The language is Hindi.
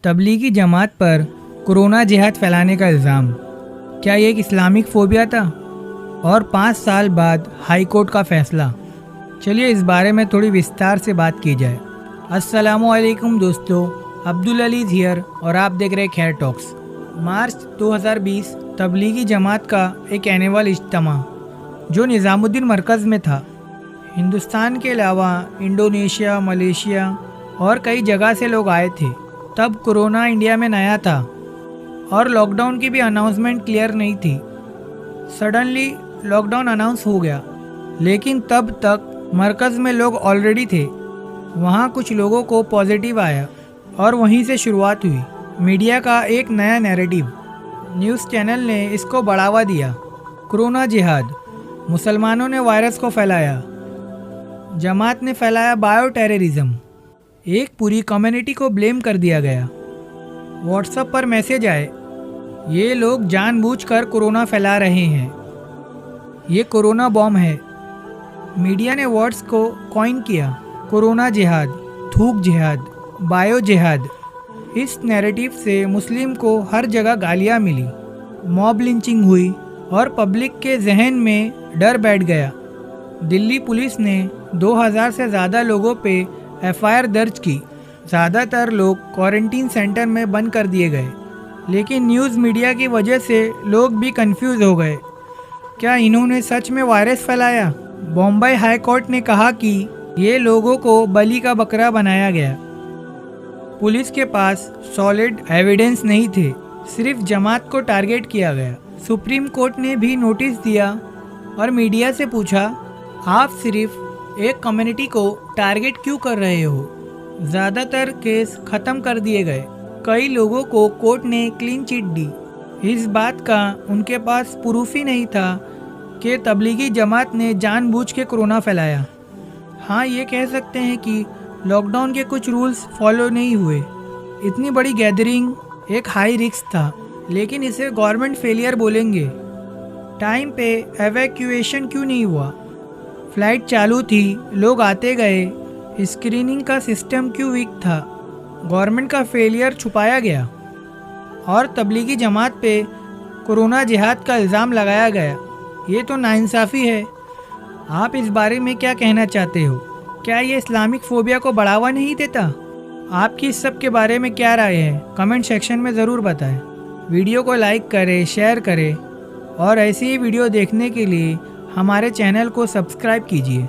तबलीगी जमात पर कोरोना जिहाद फैलाने का इल्ज़ाम, क्या ये एक इस्लामिक फ़ोबिया था? और 5 साल बाद हाई कोर्ट का फैसला। चलिए इस बारे में थोड़ी विस्तार से बात की जाए। अस्सलामुअलैकुम दोस्तों, अब्दुल अलीज़ हियर और आप देख रहे खैर टॉक्स। मार्च 2020 तबलीगी जमात का एक एनुअल इज्तिमा जो निज़ामुद्दीन मरकज़ में था। हिंदुस्तान के अलावा इंडोनेशिया, मलेशिया और कई जगह से लोग आए थे। तब कोरोना इंडिया में नया था और लॉकडाउन की भी अनाउंसमेंट क्लियर नहीं थी। सडनली लॉकडाउन अनाउंस हो गया, लेकिन तब तक मरकज़ में लोग ऑलरेडी थे। वहाँ कुछ लोगों को पॉजिटिव आया और वहीं से शुरुआत हुई मीडिया का एक नया नैरेटिव। न्यूज़ चैनल ने इसको बढ़ावा दिया। कोरोना जिहाद, मुसलमानों ने वायरस को फैलाया, जमात ने फैलाया बायो टेररिज्म। एक पूरी कम्युनिटी को ब्लेम कर दिया गया। व्हाट्सएप पर मैसेज आए, ये लोग जानबूझकर कोरोना फैला रहे हैं, ये कोरोना बॉम्ब है। मीडिया ने वर्ड्स को कॉइन किया, कोरोना जिहाद, थूक जिहाद, बायो जिहाद। इस नैरेटिव से मुस्लिम को हर जगह गालियाँ मिली, मॉब लिंचिंग हुई और पब्लिक के जहन में डर बैठ गया। दिल्ली पुलिस ने 2000 से ज़्यादा लोगों पे एफआईआर दर्ज की। ज़्यादातर लोग क्वारंटीन सेंटर में बंद कर दिए गए, लेकिन न्यूज़ मीडिया की वजह से लोग भी कंफ्यूज हो गए। क्या इन्होंने सच में वायरस फैलाया? बॉम्बे हाई कोर्ट ने कहा कि ये लोगों को बलि का बकरा बनाया गया। पुलिस के पास सॉलिड एविडेंस नहीं थे, सिर्फ जमात को टारगेट किया गया। सुप्रीम कोर्ट ने भी नोटिस दिया और मीडिया से पूछा, आप सिर्फ एक कम्युनिटी को टारगेट क्यों कर रहे हो? ज़्यादातर केस ख़त्म कर दिए गए। कई लोगों को कोर्ट ने क्लीन चिट दी। इस बात का उनके पास प्रूफ ही नहीं था कि तबलीगी जमात ने जानबूझ के कोरोना फैलाया। हाँ, ये कह सकते हैं कि लॉकडाउन के कुछ रूल्स फॉलो नहीं हुए। इतनी बड़ी गैदरिंग एक हाई रिस्क था, लेकिन इसे गवर्नमेंट फेलियर बोलेंगे। टाइम पे एवैक्यूएशन क्यों नहीं हुआ? फ्लाइट चालू थी, लोग आते गए। स्क्रीनिंग का सिस्टम क्यों वीक था? गवर्नमेंट का फेलियर छुपाया गया और तबलीगी जमात पे कोरोना जिहाद का इल्ज़ाम लगाया गया। ये तो नाइंसाफ़ी है। आप इस बारे में क्या कहना चाहते हो? क्या ये इस्लामिक फ़ोबिया को बढ़ावा नहीं देता? आपकी इस सब के बारे में क्या राय है? कमेंट सेक्शन में ज़रूर बताएं। वीडियो को लाइक करें, शेयर करें और ऐसी ही वीडियो देखने के लिए हमारे चैनल को सब्सक्राइब कीजिए।